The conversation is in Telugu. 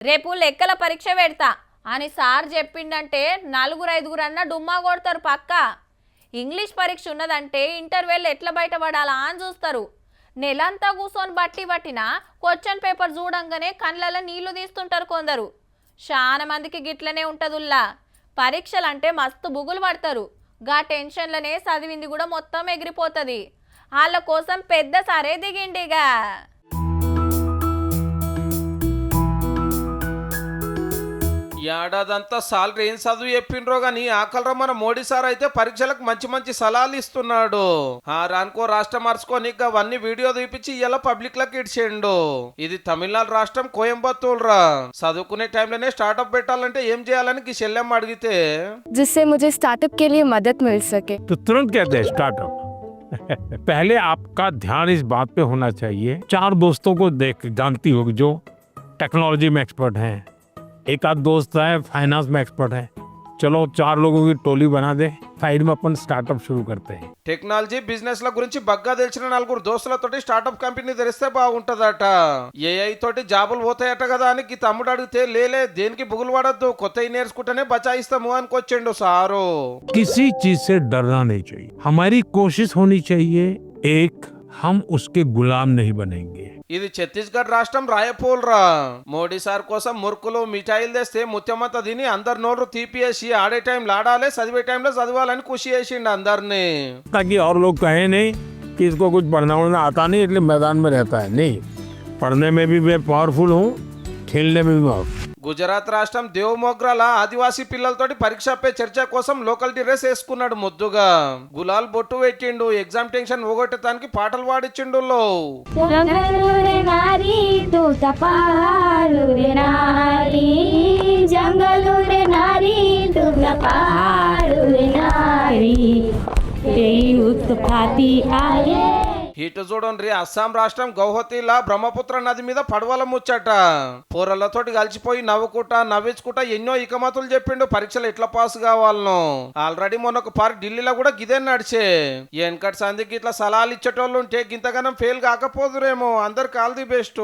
రేపు లెక్కల పరీక్ష పెడతా అని సార్ చెప్పిండంటే నలుగురు ఐదుగురు అన్న డుమ్మా కొడతారు పక్క. ఇంగ్లీష్ పరీక్ష ఉన్నదంటే ఇంటర్వెల్ ఎట్లా బయటపడాలా అని చూస్తారు. నెలంతా కూర్చొని బట్టి పట్టినా క్వశ్చన్ పేపర్ చూడంగానే కళ్ళల్లో నీళ్లు తీస్తుంటారు కొందరు. చాలా మందికి గిట్లనే ఉంటదుల్లా. పరీక్షలంటే మస్తు బుగులు పడతారు. గా టెన్షన్లనే చదివింది కూడా మొత్తం ఎగిరిపోతుంది. వాళ్ళ కోసం పెద్ద సరే దిగిండిగా. ఏడాదంతా సాలరీ ఏం చదువు చెప్పిండ్రో గాని ఆకలరా మన మోడీ సార్ అయితే పరీక్షలకు మంచి మంచి సలహాలు ఇస్తున్నాడు. రానుకో రాష్ట్రం మార్చుకొని అవన్నీ వీడియో తీపిచ్చి ఇలా పబ్లిక్ లకు ఇచ్చేయండు. ఇది తమిళనాడు రాష్ట్రం కోయంబత్తూర్ రా. చదువుకునే టైంలోనే స్టార్ట్అప్ పెట్టాలంటే ఏం చేయాలని చెల్లెమ్మ అడిగితే जिससे मुझे स्टार्टअप के लिए मदद मिल सके तो तुरंत कहते हैं स्टार्टअप। पहले आपका ध्यान इस बात पे होना चाहिए, 4 दोस्तों को देख जानती होगी जो टेक्नोलॉजी में एक्सपर्ट हैं, एक आध दोस्त है फाइनेंस में एक्सपर्ट है, चलो 4 लोगों की टोली बना दे, साइड में अपन स्टार्टअप शुरू करते हैं। టెక్నాలజీ బిజినెస్ ల గురించి బగ్గా తెలిసిన 4 దోస్తులతోటి స్టార్ట్అప్ కంపెనీ తెరిస్తే బాగుంటదట. ఏఐ తోటి జాబులు పోతాయట కదా అని తమ్ముడు అడిగితే లేలే దేనికి బుగులు పడద్దు, కొత్తవి నేర్చుకుంటేనే బచాయిస్తాము అనుకొచ్చిండు సారు. किसी चीज से डरना नहीं चाहिए, हमारी कोशिश होनी चाहिए एक, हम उसके गुलाम नहीं बनेंगे। ఇది ఛత్తీస్గఢ్ రాష్ట్రం రాయపూల్ రా. మోడీ సార్ కోసం మురుకులు మిఠాయిలు తెస్తే ముత్యమంతా తిని అందరు నోరు తీపియేసి ఆడే టైంలో ఆడాలి, చదివే టైంలో చదవాలని ఖుషి చేసిండు అందరినీ. ताकि और लोग कहें नहीं कि इसको कुछ पढ़ना उड़ना आता नहीं इसलिए मैदान में रहता है। नहीं, पढ़ने में भी मैं पावरफुल हूँ, खेलने में भी पावरफुल। గుజరాత్ రాష్ట్రం దేవమోగ్రాల ఆదివాసీ పిల్లలతోటి పరీక్షపై చర్చ కోసం లోకల్ డ్రెస్ వేసుకున్నాడు ముద్దుగా. గులాల్ బొట్టు పెట్టిండు, ఎగ్జామ్ టెన్షన్ పోగొట్టడానికి పాటలు పాడిచ్చిండు. ఇటు చూడండి, అస్సాం రాష్ట్రం గౌహతిలా బ్రహ్మపుత్ర నది మీద పడవల ముచ్చట. పోరలతోటి కలిసిపోయి నవ్వించుకుంటా ఎన్నో ఇకమతులు చెప్పిండు పరీక్షలు ఎట్లా పాస్ కావాలను. ఆల్రెడీ మొన్న ఒక పారి ఢిల్లీలో కూడా గిదే నడిచే. వెనకటి సందికి ఇట్లా సలహాలు ఇచ్చేటోళ్ళు ఉంటే గింతగానం ఫెయిల్ కాకపోదురేమో. అందరికి ఆల్ ది బెస్ట్.